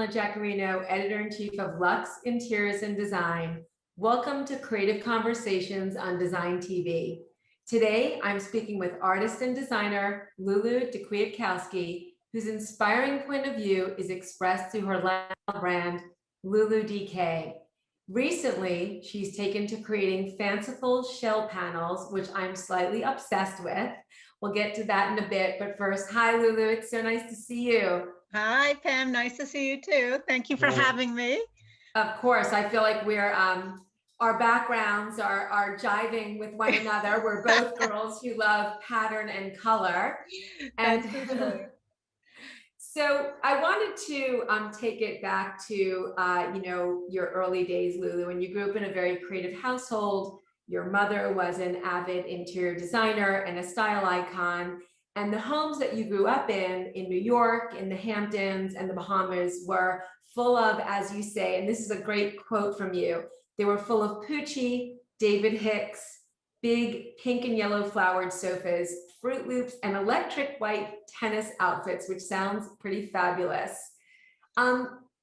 Pam Jaccarino, Editor-in-Chief of Luxe Interiors and Design. Welcome to Creative Conversations on DesignTV. Today, I'm speaking with artist and designer Lulu De Kwiatkowski, whose inspiring point of view is expressed through her lifestyle brand, Lulu DK. Recently, she's taken to creating fanciful shell panels, which I'm slightly obsessed with. We'll get to that in a bit, but first, hi Lulu, it's so nice to see you. Hi, Pam. Nice to see you too. Thank you for having me. Of course, I feel like we're our backgrounds are jiving with one another. We're both girls who love pattern and color. And That's for sure. So I wanted to take it back to your early days, Lulu, when you grew up in a very creative household. Your mother was an avid interior designer and a style icon. And the homes that you grew up in New York, in the Hamptons and the Bahamas were full of, as you say, and this is a great quote from you, they were full of Pucci, David Hicks, big pink and yellow flowered sofas, Fruit Loops, and electric white tennis outfits, which sounds pretty fabulous.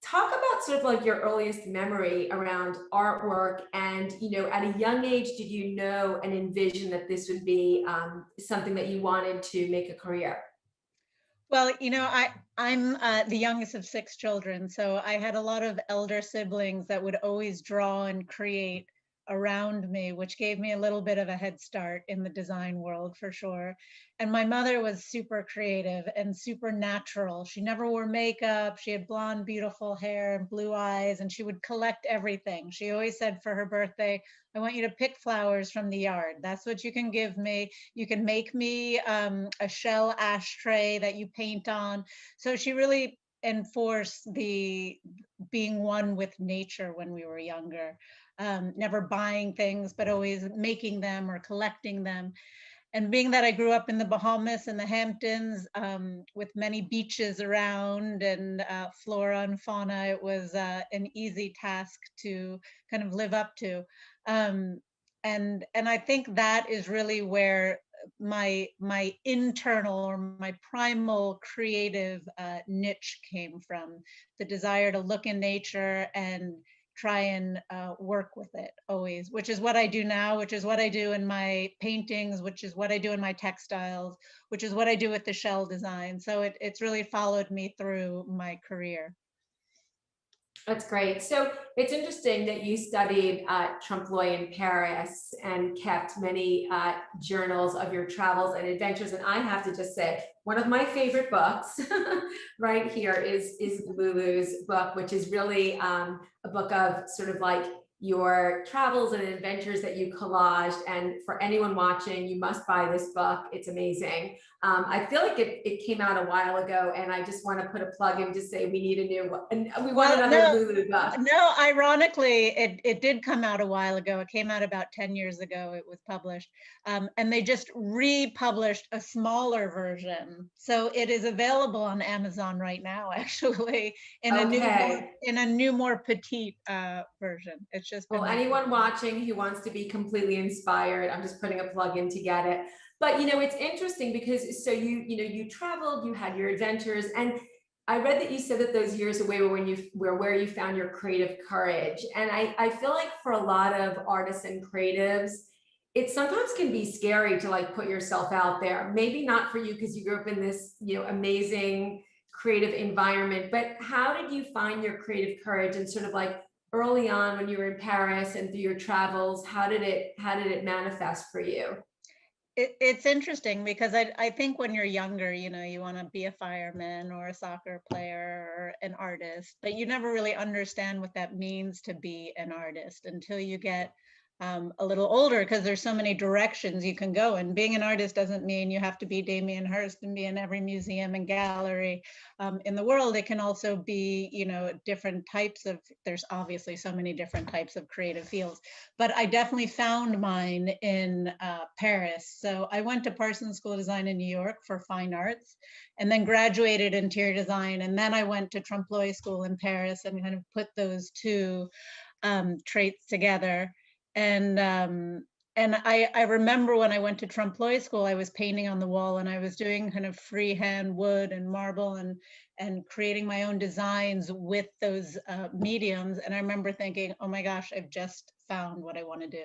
Talk about sort of like your earliest memory around artwork, and at a young age, did you know and envision that this would be something that you wanted to make a career? Well, I'm the youngest of 6 children, so I had a lot of elder siblings that would always draw and create around me, which gave me a little bit of a head start in the design world for sure. And my mother was super creative and super natural. She never wore makeup. She had blonde, beautiful hair and blue eyes, and she would collect everything. She always said for her birthday, I want you to pick flowers from the yard. That's what you can give me. You can make me a shell ashtray that you paint on. So she really enforced the being one with nature when we were younger. Never buying things, but always making them or collecting them. And being that I grew up in the Bahamas and the Hamptons with many beaches around and flora and fauna, it was an easy task to kind of live up to. And I think that is really where my internal or my primal creative niche came from, the desire to look in nature and try and work with it always, which is what I do now, which is what I do in my paintings, which is what I do in my textiles, which is what I do with the shell design. So it's really followed me through my career. That's great. So it's interesting that you studied Trompe-l'oeil in Paris and kept many journals of your travels and adventures. And I have to just say, one of my favorite books right here is Lulu's book, which is really a book of sort of like your travels and adventures that you collaged. And for anyone watching, you must buy this book. It's amazing. I feel like it came out a while ago, and I just want to put a plug in to say we need a new one. And we want another Lulu book. No, ironically, it did come out a while ago. It came out about 10 years ago. It was published. And they just republished a smaller version. So it is available on Amazon right now, actually, in a new, more petite version. It's just well, anyone watching who wants to be completely inspired, I'm just putting a plug in to get it. But it's interesting because you traveled, you had your adventures, and I read that you said that those years away were where you found your creative courage. And I feel like for a lot of artists and creatives, it sometimes can be scary to like put yourself out there. Maybe not for you because you grew up in this amazing creative environment, but how did you find your creative courage, and sort of like early on when you were in Paris and through your travels, how did it manifest for you? It's interesting because I think when you're younger, you want to be a fireman or a soccer player or an artist, but you never really understand what that means to be an artist until you get a little older, because there's so many directions you can go. And being an artist doesn't mean you have to be Damien Hirst and be in every museum and gallery in the world. It can also be, different types of, there's obviously so many different types of creative fields, but I definitely found mine in Paris. So I went to Parsons School of Design in New York for fine arts, and then graduated interior design. And then I went to Trompe-l'oeil School in Paris and kind of put those two traits together. And and I remember when I went to Trompe-l'oeil school, I was painting on the wall and I was doing kind of freehand wood and marble and creating my own designs with those mediums. And I remember thinking, oh my gosh, I've just found what I want to do.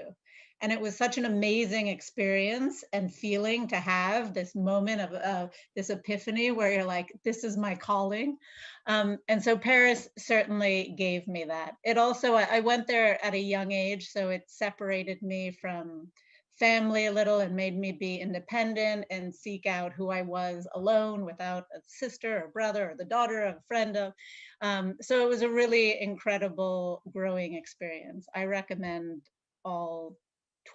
And it was such an amazing experience and feeling to have this moment of this epiphany where you're like, this is my calling. And so Paris certainly gave me that. It also, I went there at a young age, so it separated me from family a little and made me be independent and seek out who I was alone without a sister or brother or the daughter of a friend of. So it was a really incredible growing experience. I recommend all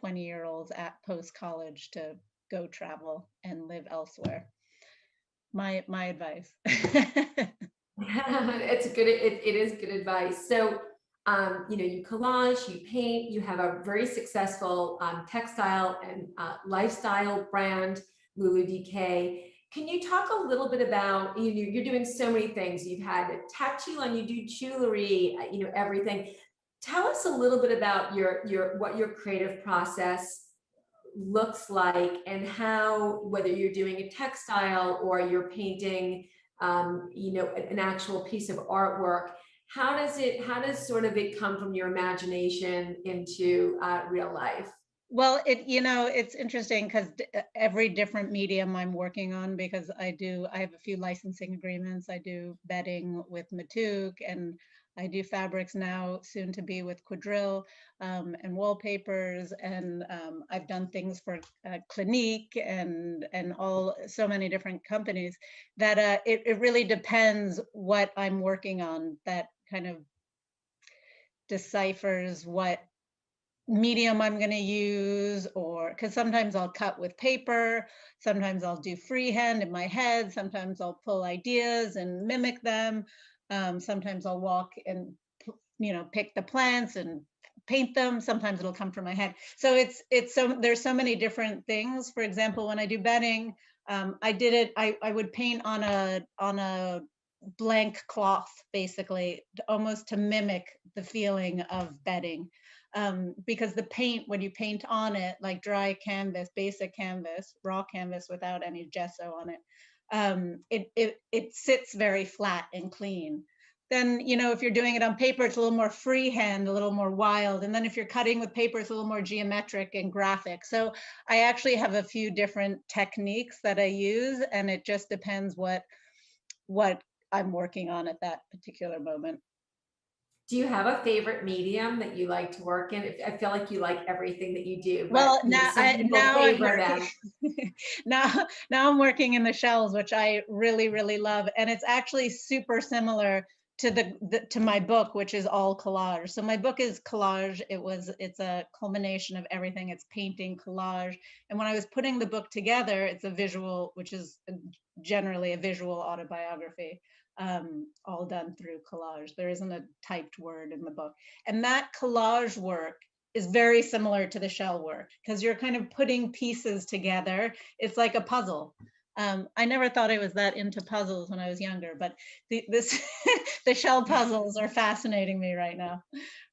20-year-olds at post-college to go travel and live elsewhere. My advice. It's good. It is good advice. So, you collage, you paint, you have a very successful textile and lifestyle brand, Lulu DK. Can you talk a little bit about, you're doing so many things. You've had a tattoo on, you do jewelry, everything. Tell us a little bit about what your creative process looks like, and how, whether you're doing a textile or you're painting an actual piece of artwork, how does sort of it come from your imagination into real life? Well, it's interesting because every different medium I'm working on, because I have a few licensing agreements. I do bedding with Matuk, and I do fabrics now, soon to be with Quadrille, and wallpapers, and I've done things for Clinique and so many different companies that it really depends what I'm working on that kind of deciphers what medium I'm going to use, or because sometimes I'll cut with paper, sometimes I'll do freehand in my head, sometimes I'll pull ideas and mimic them, sometimes I'll walk and pick the plants and paint them, sometimes it'll come from my head. So there's so many different things. For example, when I do bedding, I would paint on a blank cloth, basically, almost to mimic the feeling of bedding. Because the paint, when you paint on it, like dry canvas, basic canvas, raw canvas without any gesso on it, it sits very flat and clean. Then, if you're doing it on paper, it's a little more freehand, a little more wild. And then if you're cutting with paper, it's a little more geometric and graphic. So I actually have a few different techniques that I use, and it just depends what I'm working on at that particular moment. Do you have a favorite medium that you like to work in? I feel like you like everything that you do, Well, but now some people I'm favor working them. now I'm working in the shells, which I really, really love. And it's actually super similar to to my book, which is all collage. So my book is collage. It's a culmination of everything. It's painting, collage. And when I was putting the book together, it's a visual, which is generally a visual autobiography, all done through collage. There isn't a typed word in the book. And that collage work is very similar to the shell work because you're kind of putting pieces together. It's like a puzzle. I never thought I was that into puzzles when I was younger, but the shell puzzles are fascinating me right now,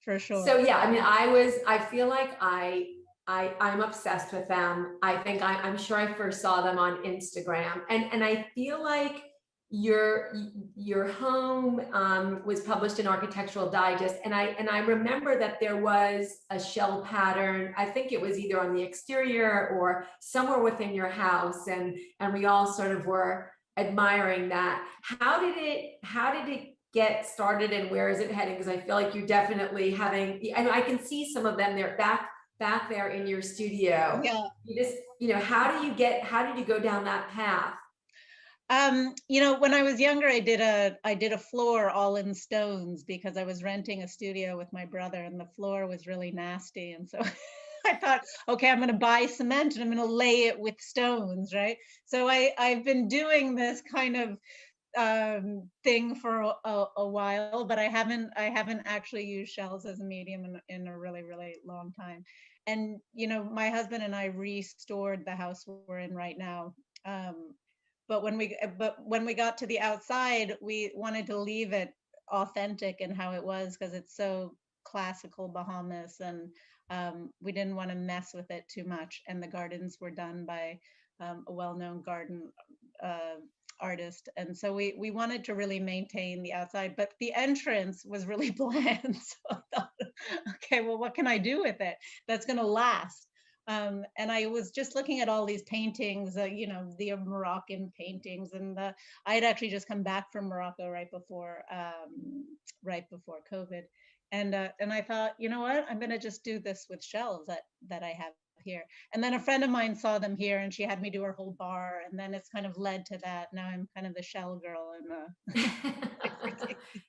for sure. So yeah, I feel like I'm obsessed with them. I'm sure I first saw them on Instagram, and I feel like your your home was published in Architectural Digest, and I remember that there was a shell pattern. I think it was either on the exterior or somewhere within your house, and we all sort of were admiring that. How did it get started, and where is it heading? Because I feel like you're definitely having, and I can see some of them. They're back there in your studio. Yeah. You just, how did you go down that path? When I was younger, I did a floor all in stones because I was renting a studio with my brother, and the floor was really nasty. And so I thought, okay, I'm going to buy cement and I'm going to lay it with stones, right? So I've been doing this kind of thing for a while, but I haven't actually used shells as a medium in a really, really long time. And my husband and I restored the house we're in right now. But when we got to the outside, we wanted to leave it authentic in how it was because it's so classical Bahamas, and We didn't want to mess with it too much. And the gardens were done by a well-known garden artist. And so we wanted to really maintain the outside, but the entrance was really bland. So I thought, okay, well, what can I do with it that's going to last? And I was just looking at all these paintings, the Moroccan paintings, and I had actually just come back from Morocco right before COVID, and I thought, you know what, I'm going to just do this with shelves that I have here. And then a friend of mine saw them here, and she had me do her whole bar, and then it's kind of led to that. Now I'm kind of the shell girl, and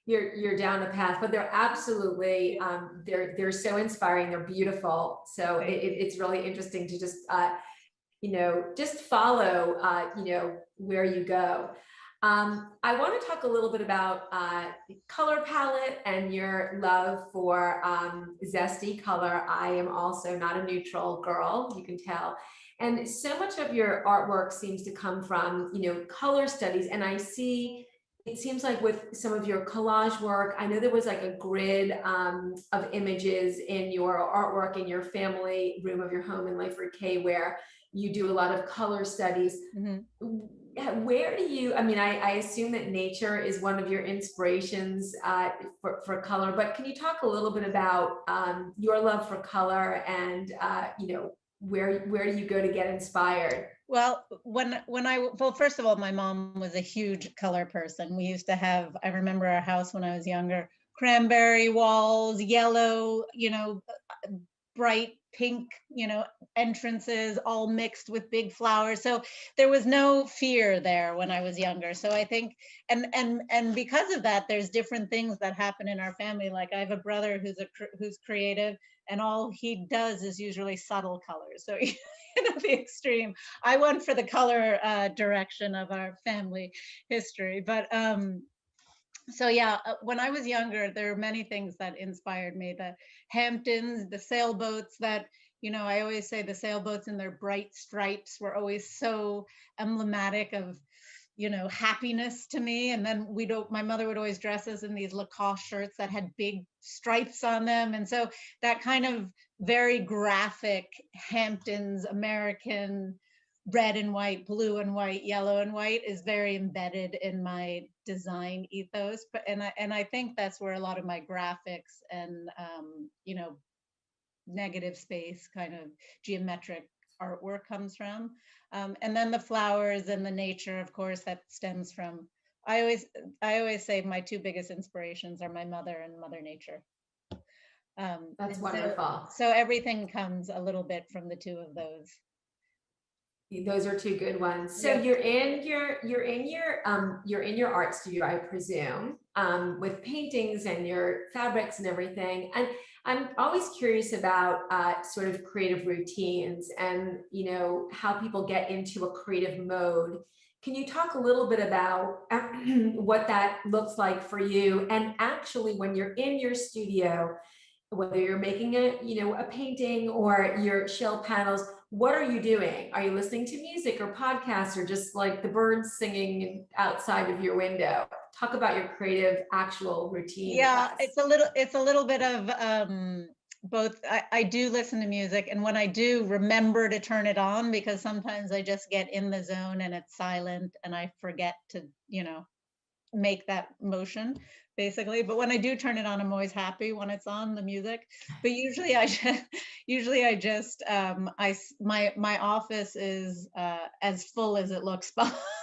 you're down the path, but they're absolutely they're so inspiring. They're beautiful. So it's really interesting to just just follow where you go. I want to talk a little bit about color palette and your love for zesty color. I am also not a neutral girl, you can tell. And so much of your artwork seems to come from, color studies. And I see, it seems like with some of your collage work, I know there was like a grid of images in your artwork in your family room of your home in Layford K, where you do a lot of color studies. Mm-hmm. Where do you, I assume that nature is one of your inspirations for color, but can you talk a little bit about your love for color and, where do you go to get inspired? Well, first of all, my mom was a huge color person. We used to have, I remember our house when I was younger, cranberry walls, yellow, bright pink, entrances, all mixed with big flowers. So there was no fear there when I was younger. So I think, and because of that, there's different things that happen in our family. Like I have a brother who's creative, and all he does is usually subtle colors. So the extreme. I went for the color direction of our family history, but so yeah, when I was younger, there are many things that inspired me. The Hamptons, the sailboats that, I always say the sailboats in their bright stripes were always so emblematic of, happiness to me. And then my mother would always dress us in these Lacoste shirts that had big stripes on them. And so that kind of very graphic Hamptons, American, red and white, blue and white, yellow and white is very embedded in my design ethos. But and I think that's where a lot of my graphics and negative space kind of geometric artwork comes from. And then the flowers and the nature, of course, that stems from, I always say my two biggest inspirations are my mother and Mother Nature. That's wonderful. So everything comes a little bit from the two of those. Those are two good ones. So yeah. You're in your art studio, I presume, with paintings and your fabrics and everything. And I'm always curious about sort of creative routines and how people get into a creative mode. Can you talk a little bit about what that looks like for you? And actually, when you're in your studio, whether you're making a painting or your shell panels, what are you doing? Are you listening to music or podcasts or just like the birds singing outside of your window? Talk about your creative actual routine. Yeah, it's a little bit of both. I do listen to music, and when I do, remember to turn it on, because sometimes I just get in the zone and it's silent and I forget to, make that motion basically. But when I do turn it on, I'm always happy when it's on, the music. But usually I just my office is as full as it looks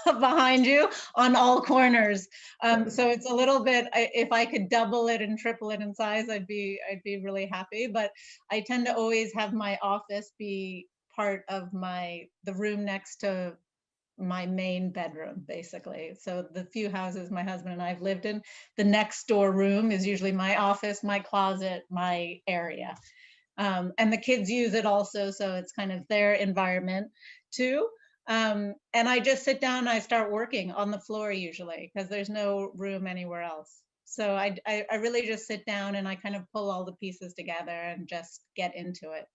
behind you on all corners. So it's a little bit, if I could double it and triple it in size, I'd be really happy. But I tend to always have my office be part of the room next to my main bedroom, basically. So the few houses my husband and I have lived in, the next door room is usually my office, my closet, my area. And the kids use it also, so it's kind of their environment too. And I just sit down and I start working on the floor usually, because there's no room anywhere else. So I really just sit down and I kind of pull all the pieces together and just get into it.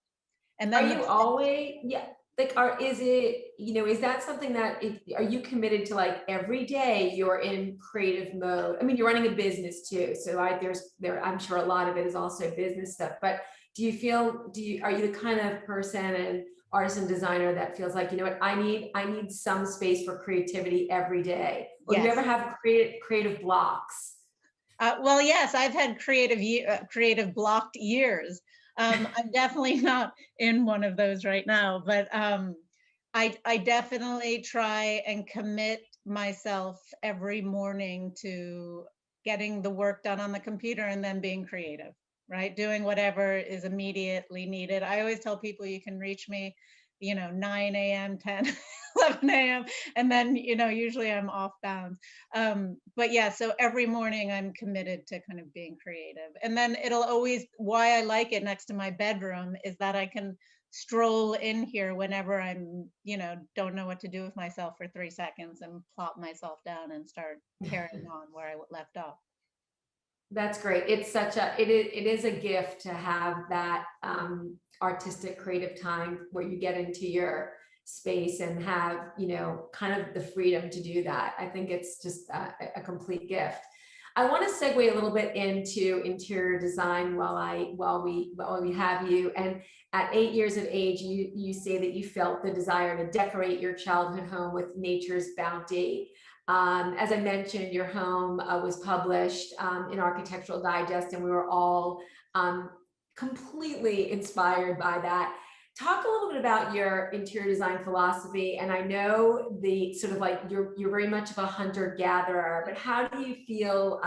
And then are you always, yeah, like, is that something that, are you committed to, like, every day you're in creative mode? I mean, you're running a business too, so I'm sure a lot of it is also business stuff, but Do you feel, are you the kind of person and artist and designer that feels like, you know what, I need some space for creativity every day? Or do you Yes. ever have creative blocks? Well, yes, I've had creative blocked years. I'm definitely not in one of those right now, but I definitely try and commit myself every morning to getting the work done on the computer and then being creative, right? Doing whatever is immediately needed. I always tell people you can reach me, 9 a.m., 10, 11 a.m., and then, usually I'm off bounds. But yeah, so every morning I'm committed to kind of being creative. And then it'll always, why I like it next to my bedroom is that I can stroll in here whenever I'm, don't know what to do with myself for 3 seconds and plop myself down and start carrying on where I left off. That's great. It's such a, it is a gift to have that artistic creative time where you get into your space and have, kind of the freedom to do that. I think it's just a complete gift. I want to segue a little bit into interior design while we have you. And at 8 years of age, you say that you felt the desire to decorate your childhood home with nature's bounty. As I mentioned, your home was published in Architectural Digest, and we were all completely inspired by that. Talk a little bit about your interior design philosophy. And I know the sort of like you're very much of a hunter-gatherer, but how do you feel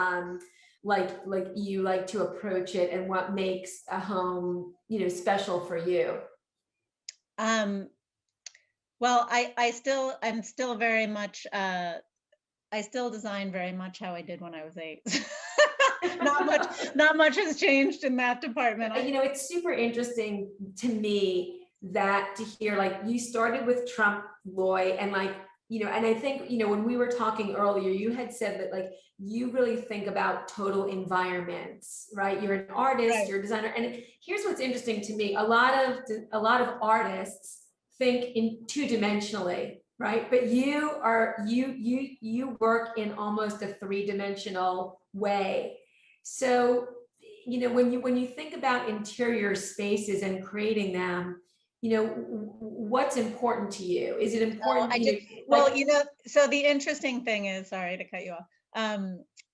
like you like to approach it, and what makes a home, special for you? Well, I'm still very much I still design very much how I did when I was 8. Not much has changed in that department. It's super interesting to me that to hear like you started with Trump Loy, and like, and I think, when we were talking earlier, you had said that like you really think about total environments, right? You're an artist, Right. you're a designer. And here's what's interesting to me. A lot of artists think in two-dimensionally, right? But you work in almost a three-dimensional way. So, when you think about interior spaces and creating them, what's important to you? Is it important to you? Well, so the interesting thing is, sorry to cut you off,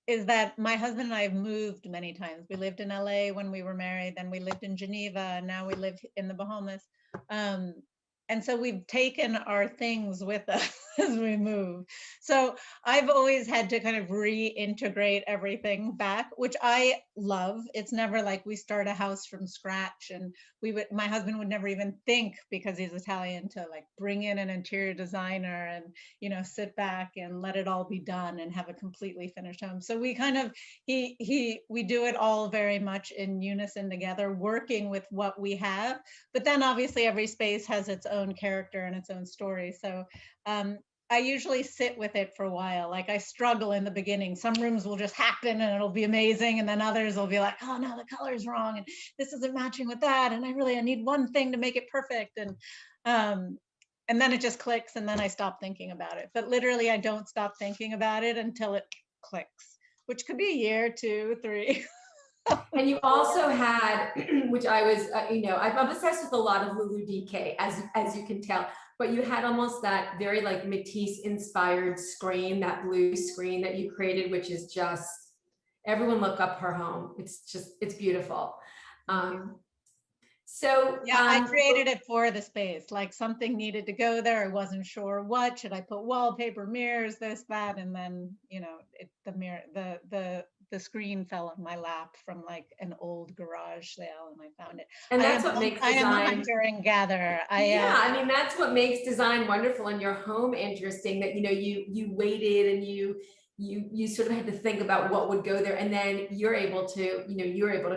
is that my husband and I have moved many times. We lived in LA when we were married, then we lived in Geneva, and now we live in the Bahamas. And so we've taken our things with us as we move. So I've always had to kind of reintegrate everything back, which I love. It's never like we start a house from scratch, and my husband would never even think, because he's Italian, to like bring in an interior designer and, sit back and let it all be done and have a completely finished home. So we kind of, we do it all very much in unison together, working with what we have. But then obviously every space has its own character and its own story. So I usually sit with it for a while. Like I struggle in the beginning. Some rooms will just happen and it'll be amazing. And then others will be like, oh no, the color's wrong. And this isn't matching with that. And I need one thing to make it perfect. And then it just clicks, and then I stop thinking about it. But literally I don't stop thinking about it until it clicks, which could be a year, 2, 3. And you also had, which I was, I'm obsessed with a lot of Lulu DK, as you can tell, but you had almost that very like Matisse inspired screen, that blue screen that you created, which is just, everyone look up her home. It's beautiful. So yeah, I created it for the space. Like something needed to go there. I wasn't sure what. Should I put wallpaper, mirrors, this, that, and then the screen fell on my lap from like an old garage sale, and I found it. And that's what makes design. I am a hunter and gatherer. I mean, that's what makes design wonderful and your home interesting. That you waited and you sort of had to think about what would go there, and then you're able to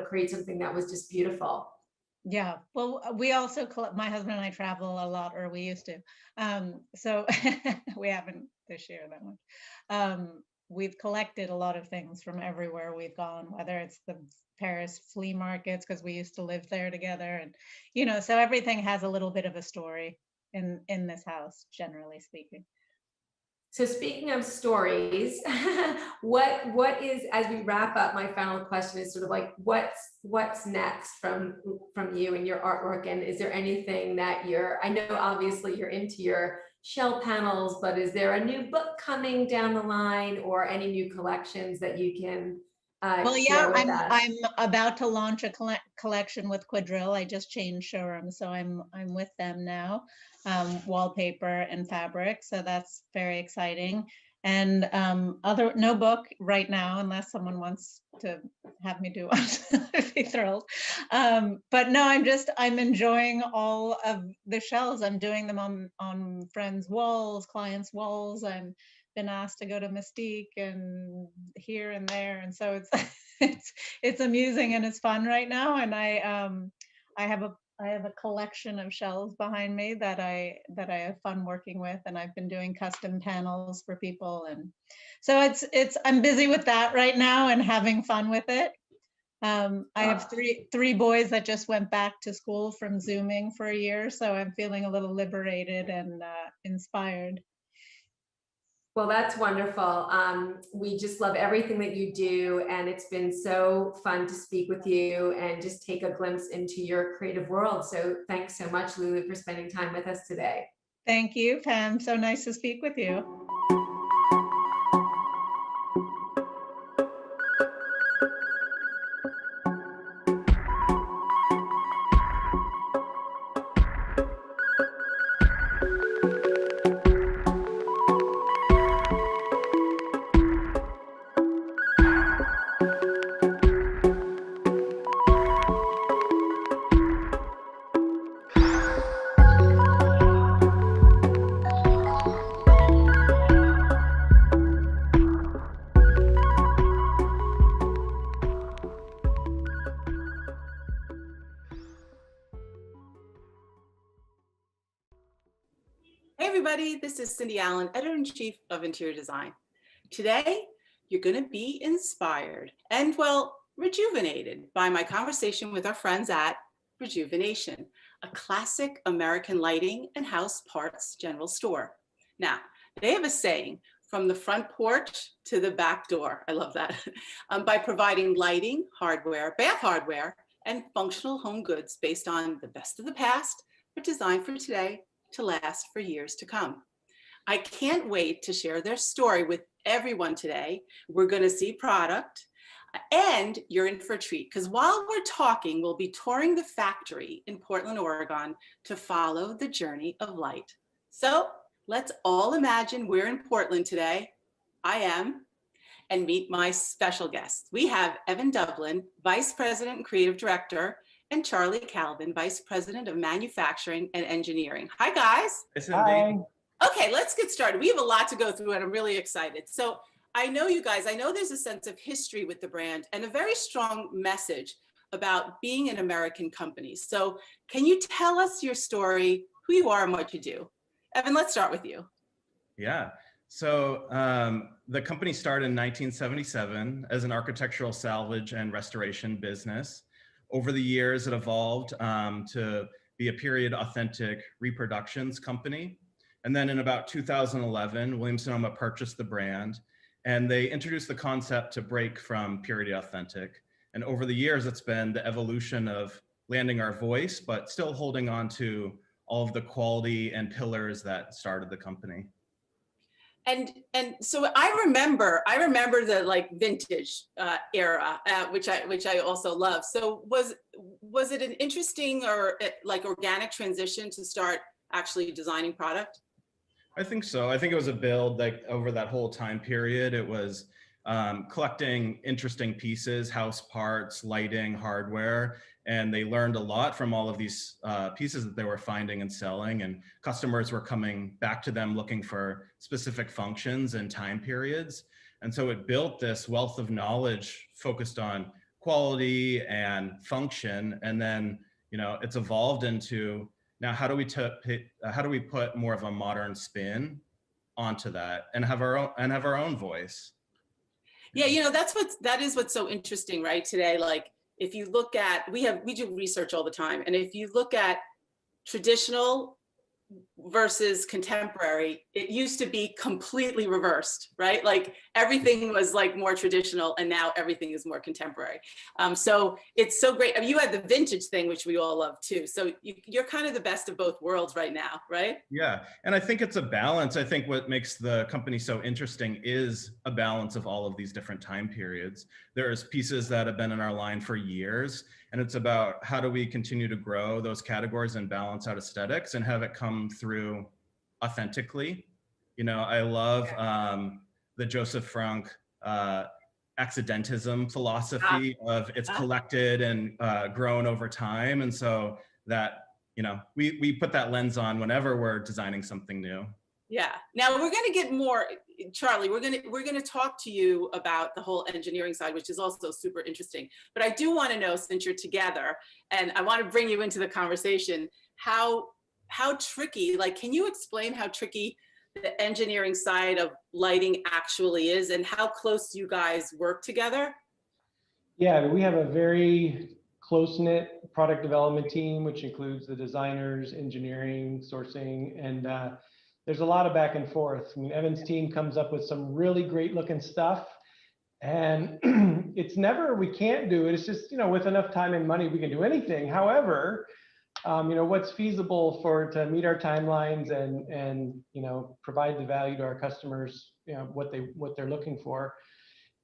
create something that was just beautiful. Yeah, well, we also my husband and I travel a lot, or we used to. So we haven't this year that much. We've collected a lot of things from everywhere we've gone, whether it's the Paris flea markets, because we used to live there together, and so everything has a little bit of a story in this house, generally speaking. So speaking of stories, what is, as we wrap up, my final question is sort of like, what's next from you and your artwork? And is there anything that I know obviously you're into your shell panels, but is there a new book coming down the line or any new collections that you can Well, share yeah, with us? I'm about to launch a collection with Quadrille. I just changed showrooms, so I'm with them now, wallpaper and fabric. So that's very exciting. And no book right now, unless someone wants to have me do one. I'd be thrilled. But no, I'm enjoying all of the shells. I'm doing them on friends' walls, clients' walls. I'm been asked to go to Mystique and here and there, and so it's it's amusing and it's fun right now. And I have a collection of shells behind me that I have fun working with, and I've been doing custom panels for people, and so I'm busy with that right now and having fun with it. I have three boys that just went back to school from Zooming for a year, so I'm feeling a little liberated and inspired. Well, that's wonderful. We just love everything that you do, and it's been so fun to speak with you and just take a glimpse into your creative world. So thanks so much, Lulu, for spending time with us today. Thank you, Pam. So nice to speak with you. This is Cindy Allen, Editor-in-Chief of Interior Design. Today, you're going to be inspired and, well, rejuvenated by my conversation with our friends at Rejuvenation, a classic American lighting and house parts general store. Now, they have a saying, from the front porch to the back door. I love that. By providing lighting, hardware, bath hardware, and functional home goods based on the best of the past, but designed for today to last for years to come. I can't wait to share their story with everyone today. We're going to see product, and you're in for a treat, because while we're talking, we'll be touring the factory in Portland, Oregon to follow the journey of light. So let's all imagine we're in Portland today. I am, and meet my special guests. We have Evan Dublin, Vice President and Creative Director, and Charlie Calvin, Vice President of Manufacturing and Engineering. Hi, guys. Hi. Okay, let's get started. We have a lot to go through, and I'm really excited. So I know you guys, I know there's a sense of history with the brand and a very strong message about being an American company. So can you tell us your story, who you are and what you do? Evan, let's start with you. Yeah. So the company started in 1977 as an architectural salvage and restoration business. Over the years, it evolved to be a period authentic reproductions company. And then in about 2011, Williams Sonoma purchased the brand, and they introduced the concept to break from period authentic. And over the years, it's been the evolution of landing our voice, but still holding on to all of the quality and pillars that started the company. And so I remember the like vintage era, which I also love. So was it an interesting or like organic transition to start actually designing product? I think so. I think it was a build, like over that whole time period. It was collecting interesting pieces, house parts, lighting, hardware, and they learned a lot from all of these pieces that they were finding and selling, and customers were coming back to them looking for specific functions and time periods. And so it built this wealth of knowledge focused on quality and function. And then, you know, it's evolved into, now how do we put more of a modern spin onto that and have our own voice? Yeah, you know, that is what's so interesting, right? Today, like if you look at, we do research all the time, and if you look at traditional versus contemporary, it used to be completely reversed, right? Like everything was like more traditional and now everything is more contemporary. So it's so great. I mean, you had the vintage thing, which we all love too. So you're kind of the best of both worlds right now, right? Yeah, and I think it's a balance. I think what makes the company so interesting is a balance of all of these different time periods. There's pieces that have been in our line for years, and it's about how do we continue to grow those categories and balance out aesthetics and have it come through authentically. You know, I love the Joseph Frank accidentism philosophy of it's collected and grown over time. And so that, you know, we put that lens on whenever we're designing something new. Yeah. Now we're going to get more, Charlie, we're going to talk to you about the whole engineering side, which is also super interesting. But I do want to know, since you're together, and I want to bring you into the conversation, how tricky, like, can you explain how tricky the engineering side of lighting actually is and how close you guys work together? Yeah, we have a very close-knit product development team, which includes the designers, engineering, sourcing, and there's a lot of back and forth. I mean, Evan's team comes up with some really great looking stuff, and it's never we can't do it. It's just, you know, with enough time and money, we can do anything. However, you know, what's feasible to meet our timelines and you know, provide the value to our customers, you know, what they're looking for.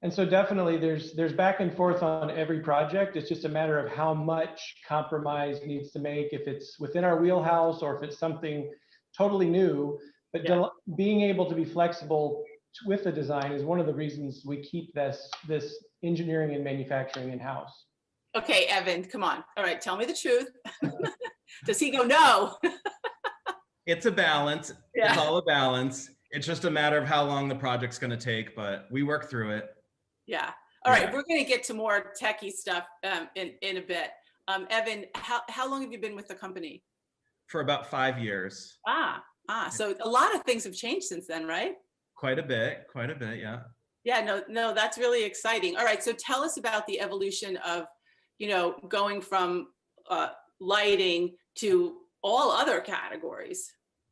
And so definitely there's back and forth on every project. It's just a matter of how much compromise needs to make, if it's within our wheelhouse or if it's something totally new. But Yeah. Being able to be flexible with the design is one of the reasons we keep this engineering and manufacturing in-house. Okay, Evan, come on. All right, tell me the truth. Does he go, no? It's a balance. Yeah. It's all a balance. It's just a matter of how long the project's going to take, but we work through it. Yeah. All right, Yeah. we're going to get to more techie stuff in a bit. Evan, how long have you been with the company? For about 5 years. So a lot of things have changed since then, right? Quite a bit, yeah. Yeah, no, that's really exciting. All right, so tell us about the evolution of, you know, going from lighting to all other categories.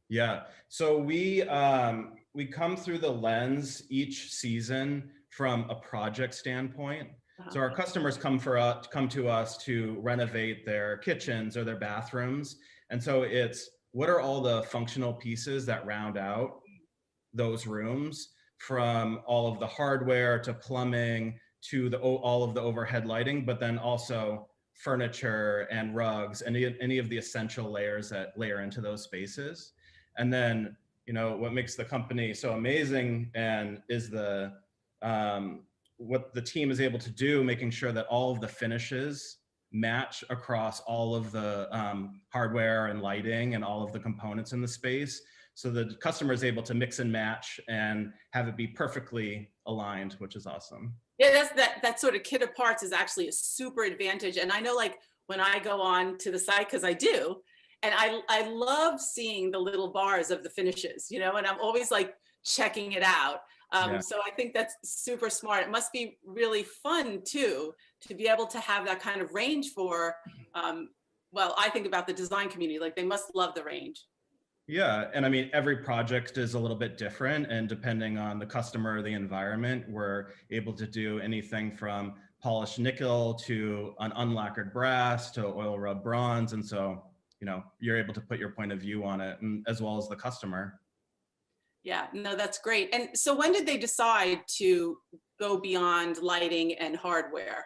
Yeah, so we come through the lens each season from a project standpoint. So our customers come to us to renovate their kitchens or their bathrooms. And so it's, what are all the functional pieces that round out those rooms, from all of the hardware to plumbing to all of the overhead lighting, but then also furniture and rugs and any of the essential layers that layer into those spaces. And then, you know, what makes the company so amazing and is the what the team is able to do, making sure that all of the finishes match across all of the hardware and lighting and all of the components in the space. So the customer is able to mix and match and have it be perfectly aligned, which is awesome. Yeah, that sort of kit of parts is actually a super advantage. And I know, like, when I go on to the site, because I do, and I love seeing the little bars of the finishes, you know, and I'm always like checking it out. So I think that's super smart. It must be really fun too, to be able to have that kind of range for, well, I think about the design community, like they must love the range. Yeah, and I mean, every project is a little bit different, and depending on the customer or the environment, we're able to do anything from polished nickel to an unlacquered brass to oil rub bronze. And so, you know, you're able to put your point of view on it, and as well as the customer. Yeah, no, that's great. And so when did they decide to go beyond lighting and hardware?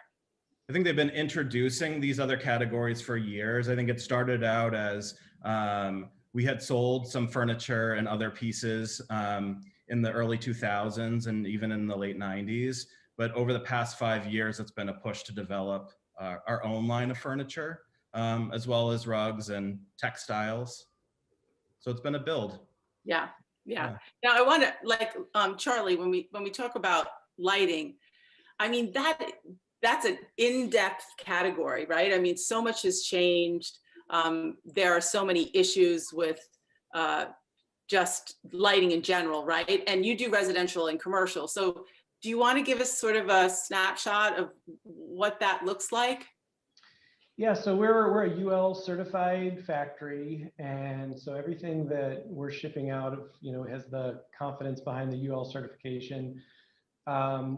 I think they've been introducing these other categories for years. I think it started out as we had sold some furniture and other pieces in the early 2000s and even in the late 90s. But over the past 5 years, it's been a push to develop our own line of furniture, as well as rugs and textiles. So it's been a build. Yeah. Now I want to, like, Charlie, when we talk about lighting, I mean, that's an in-depth category, right? I mean, so much has changed. There are so many issues with just lighting in general, right? And you do residential and commercial. So do you want to give us sort of a snapshot of what that looks like? Yeah, so we're a UL certified factory, and so everything that we're shipping out of, has the confidence behind the UL certification.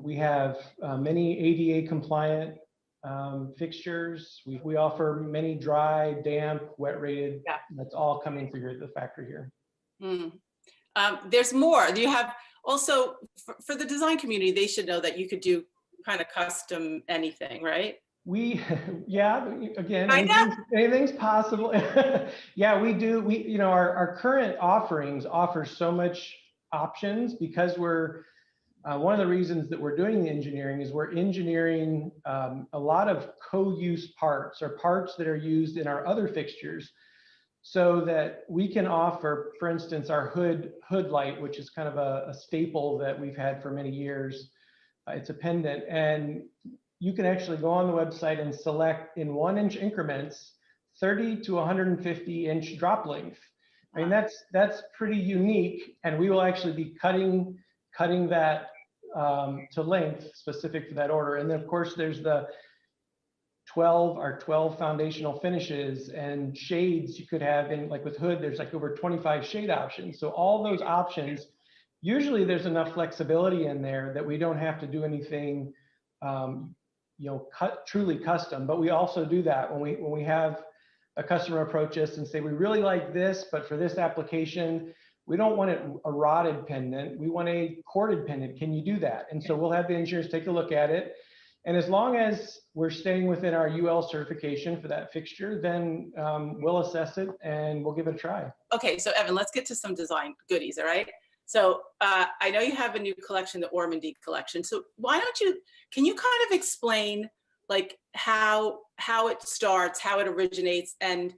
We have many ADA compliant fixtures. We offer many dry, damp, wet rated. Yeah. That's all coming through here at the factory here. There's more. Do you have also for the design community? They should know that you could do kind of custom anything, right? Yeah, again, anything's possible. Yeah, we do. Our current offerings offer so much options because we're one of the reasons that we're doing the engineering is we're engineering a lot of co-use parts or parts that are used in our other fixtures, so that we can offer, for instance, our hood light, which is kind of a staple that we've had for many years. It's a pendant, and you can actually go on the website and select in 1-inch increments, 30 to 150 inch drop length. I mean, that's pretty unique, and we will actually be cutting that to length specific for that order. And then of course there's the 12 foundational finishes and shades you could have in, like with hood, there's like over 25 shade options. So all those options, usually there's enough flexibility in there that we don't have to do anything truly custom. But we also do that when we have a customer approach us and say, we really like this, but for this application, we don't want a rotted pendant. We want a corded pendant. Can you do that? And so we'll have the engineers take a look at it. And as long as we're staying within our UL certification for that fixture, then we'll assess it and we'll give it a try. Okay, so Evan, let's get to some design goodies, all right? So I know you have a new collection, the Ormandy collection. So can you kind of explain like how it starts, how it originates, and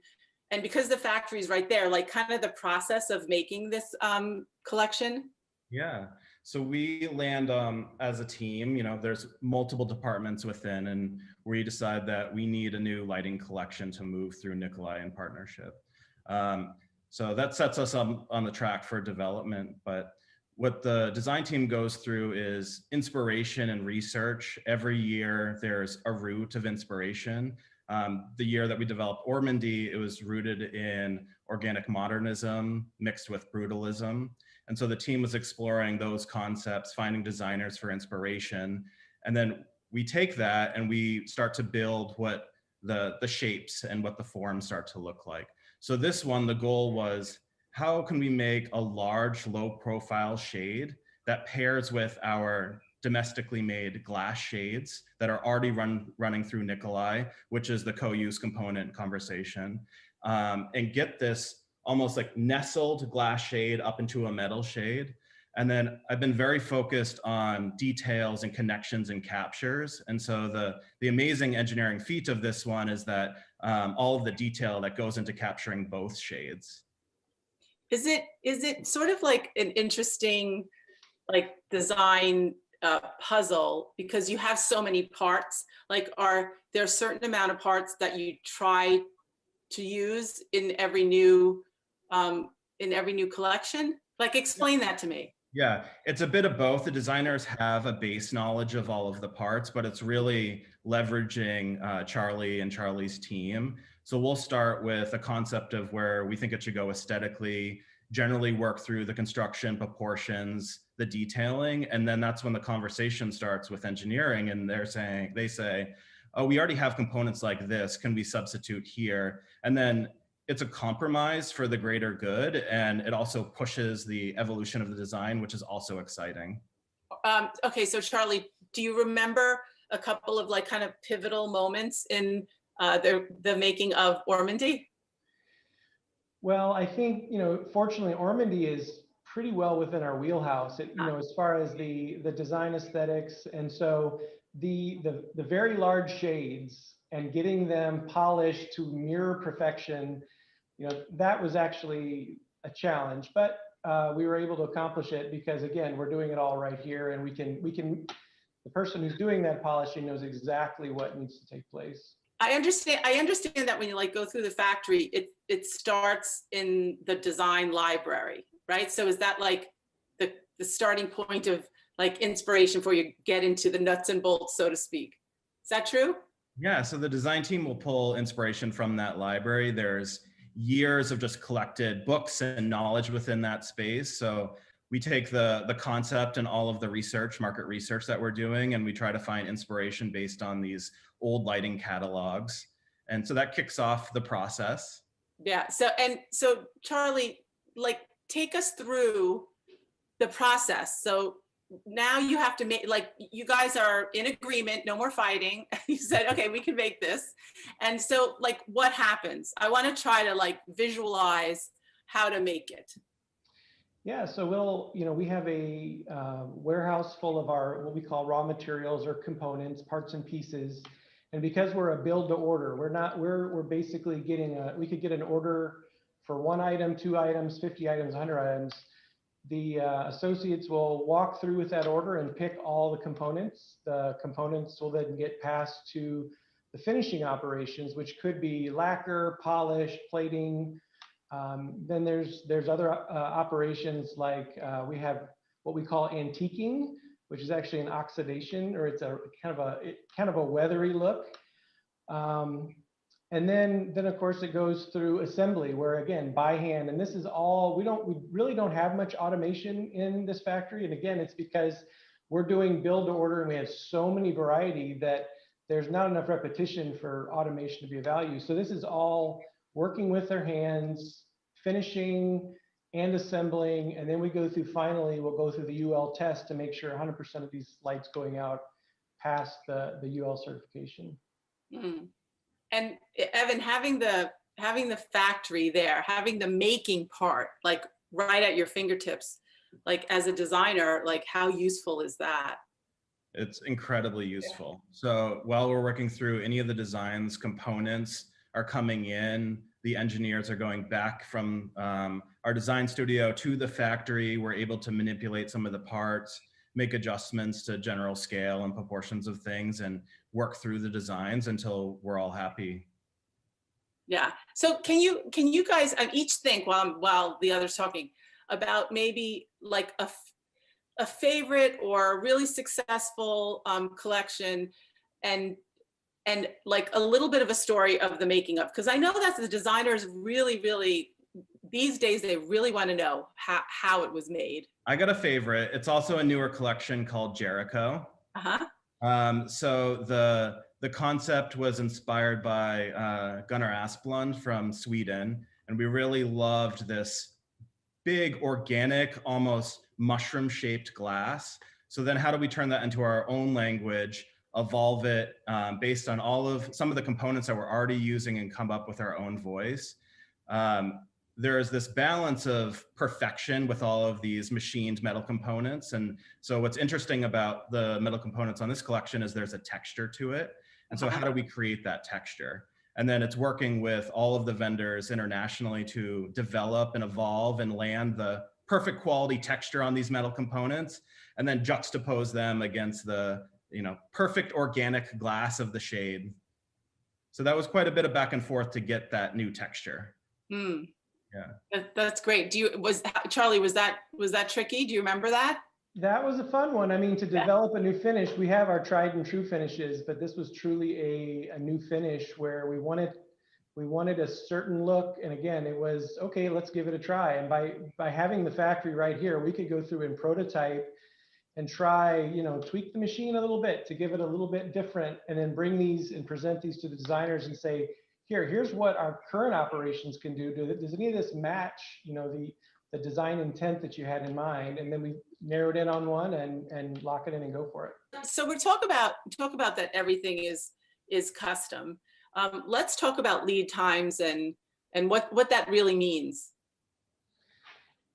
because the factory is right there, like kind of the process of making this collection? Yeah. So we land as a team, there's multiple departments within, and we decide that we need a new lighting collection to move through Nikolai in partnership. So that sets us on the track for development. But what the design team goes through is inspiration and research. Every year there's a root of inspiration. The year that we developed Ormandy, it was rooted in organic modernism mixed with brutalism. And so the team was exploring those concepts, finding designers for inspiration. And then we take that and we start to build what the shapes and what the forms start to look like. So this one, the goal was, how can we make a large, low profile shade that pairs with our domestically made glass shades that are already running through Nikolai, which is the co-use component conversation, and get this almost like nestled glass shade up into a metal shade. And then I've been very focused on details and connections and captures. And so the amazing engineering feat of this one is that all of the detail that goes into capturing both shades. Is it sort of like an interesting like design puzzle, because you have so many parts? Like, are there a certain amount of parts that you try to use in every new collection? Like, explain that to me. Yeah, it's a bit of both. The designers have a base knowledge of all of the parts, but it's really leveraging Charlie and Charlie's team. So we'll start with a concept of where we think it should go aesthetically, generally work through the construction, proportions, the detailing, and then that's when the conversation starts with engineering, and they say, oh, we already have components like this, can we substitute here? And then it's a compromise for the greater good, and it also pushes the evolution of the design, which is also exciting. Okay, so Charlie, do you remember a couple of like kind of pivotal moments in the making of Ormandy? Well, I think, fortunately, Ormandy is pretty well within our wheelhouse, as far as the design aesthetics. And so the very large shades and getting them polished to mirror perfection, that was actually a challenge, but we were able to accomplish it because, again, we're doing it all right here, and we can the person who's doing that polishing knows exactly what needs to take place. I understand that when you like go through the factory, it starts in the design library, right? So is that like the starting point of like inspiration before you get into the nuts and bolts, so to speak? Is that true? Yeah, so the design team will pull inspiration from that library. There's years of just collected books and knowledge within that space. So we take the concept and all of the research, market research that we're doing, and we try to find inspiration based on these old lighting catalogs. And so that kicks off the process. Yeah. So Charlie, like, take us through the process. So now you have to make, like, you guys are in agreement, no more fighting. You said, okay, we can make this. And so, like, what happens? I want to try to, like, visualize how to make it. Yeah, so we have a warehouse full of our, what we call raw materials or components, parts and pieces. And because we're a build to order, we're basically we could get an order for 1 item, 2 items, 50 items, 100 items. The associates will walk through with that order and pick all the components. The components will then get passed to the finishing operations, which could be lacquer, polish, plating. Then there's other operations like we have what we call antiquing, which is actually an oxidation, or it's a kind of a weathery look. And then of course it goes through assembly, where again, by hand, and this is all, we really don't have much automation in this factory. And again, it's because we're doing build to order and we have so many variety that there's not enough repetition for automation to be of value. So this is all working with their hands, finishing and assembling. And then we'll go through the UL test to make sure 100% of these lights going out pass the UL certification. Mm. And Evan, having the factory there, having the making part, like, right at your fingertips, like, as a designer, like, how useful is that? It's incredibly useful. So while we're working through any of the designs, components are coming in, the engineers are going back from our design studio to the factory. We're able to manipulate some of the parts, make adjustments to general scale and proportions of things, and work through the designs until we're all happy. Yeah. So can you guys each think, while the other's talking, about maybe like a favorite or a really successful collection, and like a little bit of a story of the making of, because I know that the designers really these days, they really want to know how it was made. I got a favorite. It's also a newer collection called Jericho. So the concept was inspired by Gunnar Asplund from Sweden, and we really loved this big organic, almost mushroom-shaped glass. So then how do we turn that into our own language, evolve it based on some of the components that we're already using, and come up with our own voice? There is this balance of perfection with all of these machined metal components. And so what's interesting about the metal components on this collection is there's a texture to it. And so how do we create that texture? And then it's working with all of the vendors internationally to develop and evolve and land the perfect quality texture on these metal components, and then juxtapose them against the perfect organic glass of the shade. So that was quite a bit of back and forth to get that new texture. Mm. Yeah, that's great. Charlie, was that tricky? Do you remember that? That was a fun one. I mean, to develop a new finish, we have our tried and true finishes, but this was truly a new finish where we wanted a certain look. And again, it was, okay, let's give it a try. And by having the factory right here, we could go through and prototype and try, tweak the machine a little bit to give it a little bit different, and then bring these and present these to the designers and say, here's what our current operations can do. Does any of this match, the design intent that you had in mind? And then we narrowed in on one and lock it in and go for it. So we talk about that everything is custom. Let's talk about lead times and what that really means.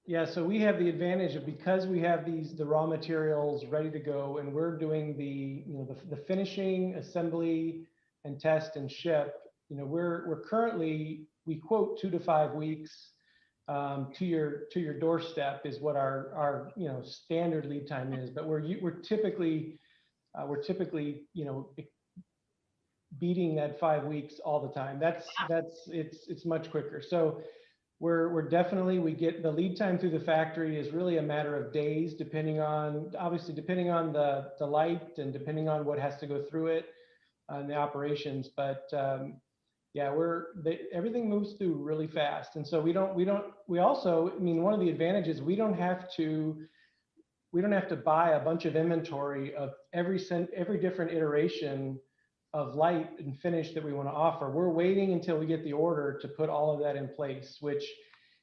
Yeah, so we have the advantage of, because we have the raw materials ready to go, and we're doing the finishing, assembly, and test and ship. We're currently, we quote 2 to 5 weeks to your doorstep is what our standard lead time is. But we're typically beating that 5 weeks all the time. It's much quicker. So we're definitely, we get the lead time through the factory is really a matter of days, depending on the light and depending on what has to go through it and the operations. But Yeah, everything moves through really fast. And so we also, I mean, one of the advantages, we don't have to buy a bunch of inventory of every different iteration of light and finish that we want to offer. We're waiting until we get the order to put all of that in place, which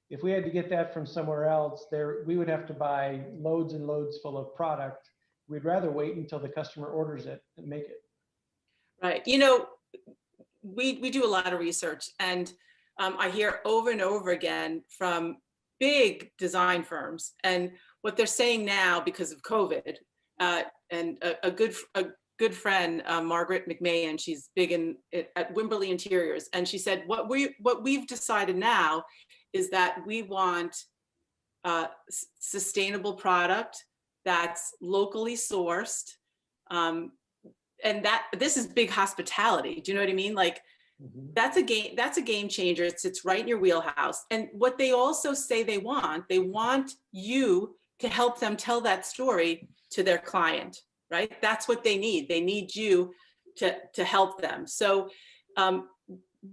if we had to get that from somewhere else, we would have to buy loads and loads full of product. We'd rather wait until the customer orders it and make it. Right. We do a lot of research, and I hear over and over again from big design firms, and what they're saying now because of COVID, and a good friend, Margaret McMahon, she's big at Wimberley Interiors, and she said what we've decided now is that we want sustainable product that's locally sourced. And that this is big hospitality. Do you know what I mean? Like that's a game changer. It's right in your wheelhouse. And what they also say they want you to help them tell that story to their client, right? That's what they need. They need you to help them. So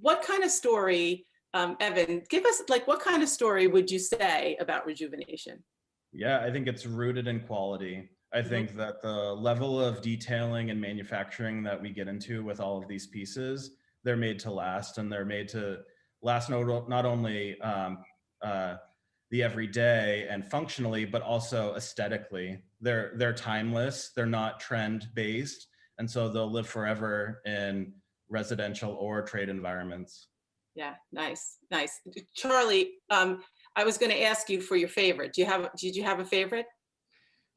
what kind of story, Evan, give us, like, what kind of story would you say about Rejuvenation? Yeah, I think it's rooted in quality. I think that the level of detailing and manufacturing that we get into with all of these pieces, they're made to last, and they're made to last not only the everyday and functionally, but also aesthetically. They're timeless, they're not trend based, and so they'll live forever in residential or trade environments. Yeah, nice. Charlie, I was going to ask you for your favorite. Did you have a favorite?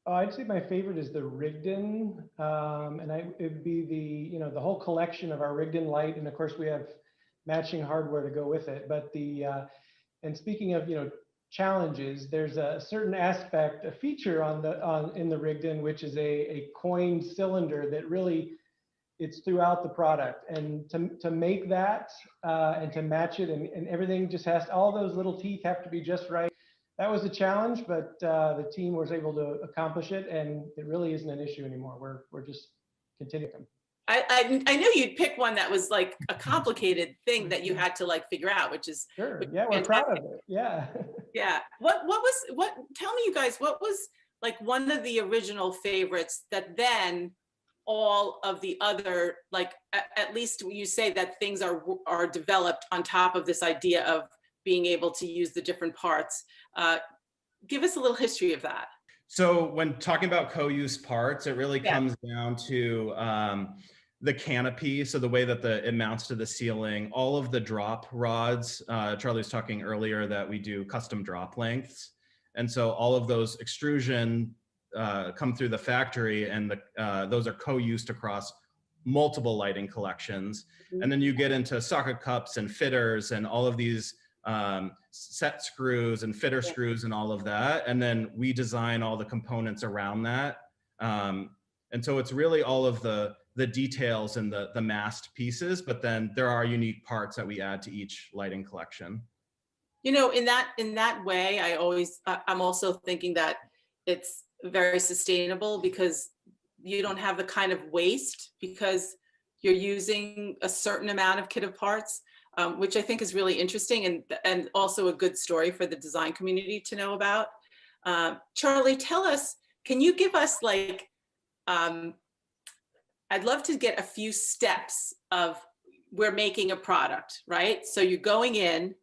Oh, I'd say my favorite is the Rigden, and it'd be the whole collection of our Rigden light, and of course we have matching hardware to go with it. But and speaking of challenges, there's a certain aspect, a feature in the Rigden, which is a coined cylinder that really it's throughout the product, and to make that and to match it, and everything just all those little teeth have to be just right. That was a challenge, but the team was able to accomplish it, and it really isn't an issue anymore. We're just continuing. I knew you'd pick one that was like a complicated thing that you had to like figure out, which is sure. Yeah, we're proud of it. Yeah. Yeah. Tell me, you guys, what was like one of the original favorites that then all of the other, like at least you say that things are developed on top of this idea of being able to use the different parts. Give us a little history of that. So when talking about co-use parts, it really comes down to the canopy. So the way that it mounts to the ceiling, all of the drop rods, Charlie was talking earlier that we do custom drop lengths. And so all of those extrusion come through the factory, and those are co-used across multiple lighting collections. And then you get into socket cups and fitters and all of these set screws and fitter screws and all of that, and then we design all the components around that, and so it's really all of the details and the massed pieces, but then there are unique parts that we add to each lighting collection. In that way, I'm also thinking that it's very sustainable because you don't have the kind of waste because you're using a certain amount of kit of parts. Which I think is really interesting and also a good story for the design community to know about. Charlie, tell us, can you give us like, I'd love to get a few steps of we're making a product, right? So you're going in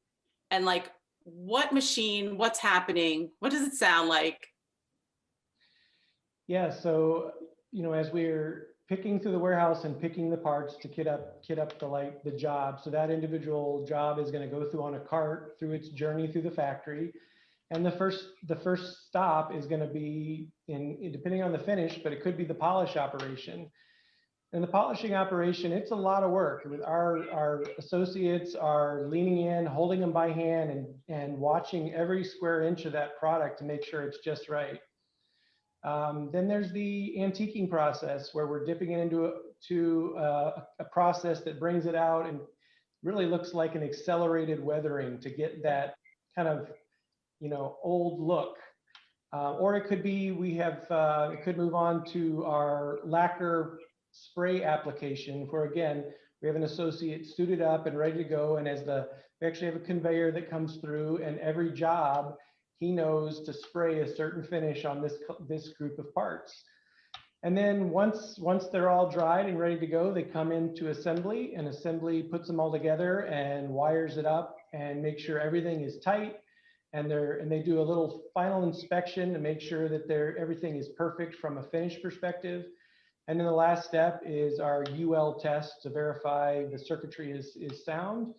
and like, what machine, what's happening? What does it sound like? Yeah, so, as we're picking through the warehouse and picking the parts to kit up the job. So that individual job is going to go through on a cart through its journey through the factory. And the first stop is going to be depending on the finish, but it could be the polish operation. And the polishing operation, it's a lot of work. Our associates are leaning in, holding them by hand and watching every square inch of that product to make sure it's just right. Then there's the antiquing process where we're dipping it into a process that brings it out and really looks like an accelerated weathering to get that kind of old look. Or it could be it could move on to our lacquer spray application where again We have an associate suited up and ready to go. And we actually have a conveyor that comes through, and every job he knows to spray a certain finish on this group of parts. And then once they're all dried and ready to go, they come into assembly, and assembly puts them all together and wires it up and make sure everything is tight. And they do a little final inspection to make sure that everything is perfect from a finish perspective. And then the last step is our UL test to verify the circuitry is sound.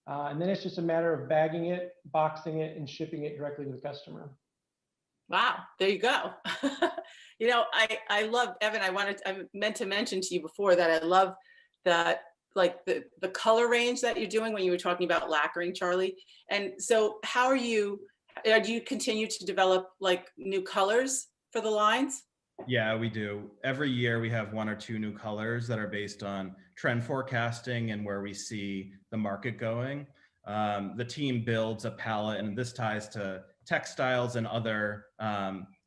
And then it's just a matter of bagging it, boxing it, and shipping it directly to the customer. Wow, there you go. You know, I love, Evan, I meant to mention to you before that I love that, like the color range that you're doing when you were talking about lacquering, Charlie. And so do you continue to develop like new colors for the lines? Yeah, we do. Every year we have 1 or 2 new colors that are based on trend forecasting and where we see the market going. The team builds a palette, and this ties to textiles and other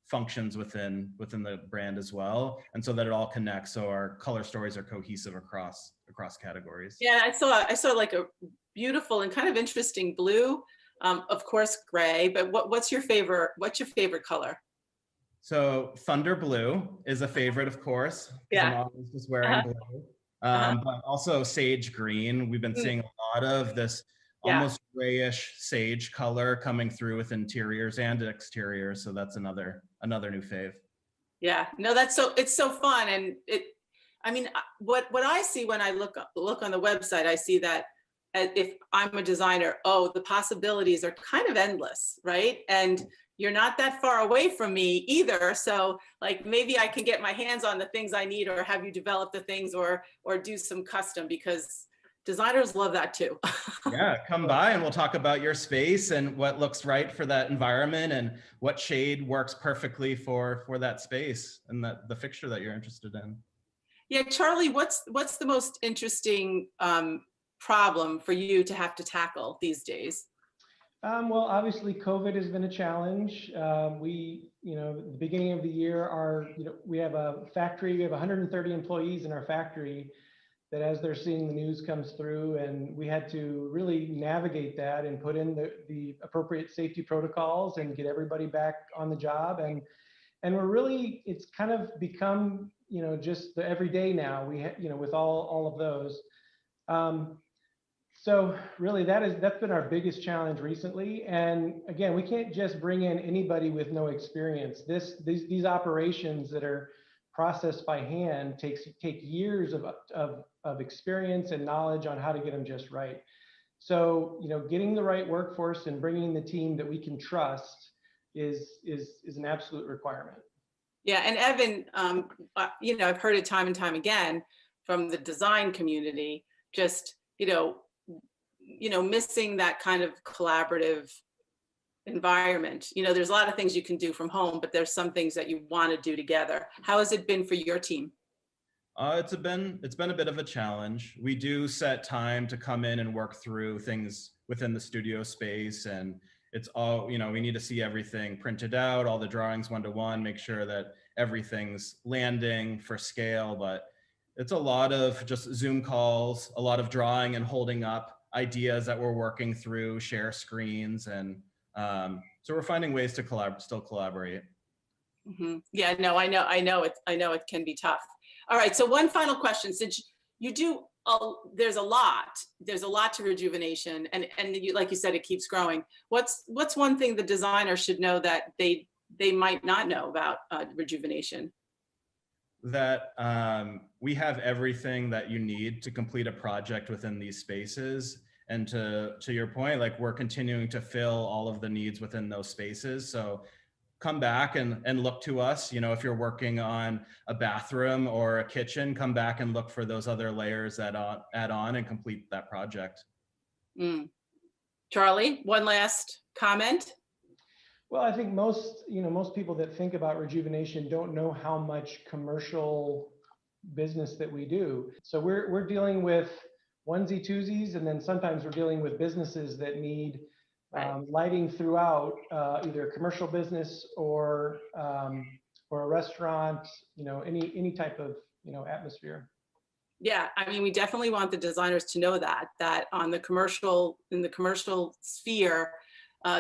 functions within the brand as well, and so that it all connects, so our color stories are cohesive across categories. Yeah, I saw like a beautiful and kind of interesting blue, of course gray, but what's your favorite color? So Thunder Blue is a favorite, of course. Yeah. I'm always just wearing blue. But also Sage Green. We've been seeing a lot of this almost grayish sage color coming through with interiors and exteriors. So that's another new fave. Yeah, no, it's so fun. And what I see when I look on the website, I see that if I'm a designer, the possibilities are kind of endless, right? And you're not that far away from me either. So like maybe I can get my hands on the things I need, or have you develop the things, or do some custom, because designers love that too. Yeah, come by and we'll talk about your space and what looks right for that environment and what shade works perfectly for that space and the fixture that you're interested in. Yeah, Charlie, what's the most interesting problem for you to have to tackle these days? Well, obviously COVID has been a challenge. At the beginning of the year, we have a factory, we have 130 employees in our factory that, as they're seeing the news comes through, and we had to really navigate that and put in the appropriate safety protocols and get everybody back on the job. And it's kind of become, just the everyday now, with all of those. So really that's been our biggest challenge recently. And again, we can't just bring in anybody with no experience. These operations that are processed by hand take years of experience and knowledge on how to get them just right. So, getting the right workforce and bringing the team that we can trust is an absolute requirement. Yeah, and Evan, I've heard it time and time again from the design community, just, missing that kind of collaborative environment. There's a lot of things you can do from home, but there's some things that you want to do together. How has it been for your team? It's been a bit of a challenge. We do set time to come in and work through things within the studio space, and it's all, we need to see everything printed out, all the drawings 1-to-1, make sure that everything's landing for scale. But it's a lot of just Zoom calls, a lot of drawing and holding up ideas that we're working through, share screens, and so we're finding ways to still collaborate. Mm-hmm. Yeah, no, I know it can be tough. All right, so one final question, since you do, there's a lot to Rejuvenation, and like you said, it keeps growing. What's one thing the designer should know that they might not know about Rejuvenation? That we have everything that you need to complete a project within these spaces. And to your point, like, we're continuing to fill all of the needs within those spaces. So come back and look to us. If you're working on a bathroom or a kitchen, come back and look for those other layers that add on and complete that project. Charlie, one last comment? Well, I think most people that think about Rejuvenation don't know how much commercial business that we do. So we're dealing with onesie twosies, and then sometimes we're dealing with businesses that need lighting throughout, either a commercial business or a restaurant, any type of atmosphere. Yeah, I mean, we definitely want the designers to know that on the commercial, in the commercial sphere,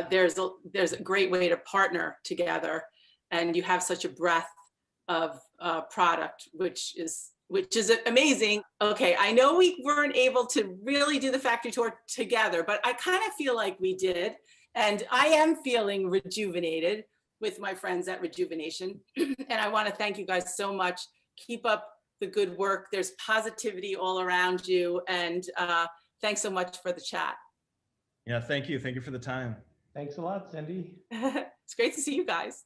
there's a great way to partner together, and you have such a breadth of product, which is amazing. Okay, I know we weren't able to really do the factory tour together, but I kind of feel like we did, and I am feeling rejuvenated with my friends at Rejuvenation, and I want to thank you guys so much. Keep up the good work. There's positivity all around you. And thanks so much for the chat. Yeah, thank you. Thank you for the time. Thanks a lot, Cindy. It's great to see you guys.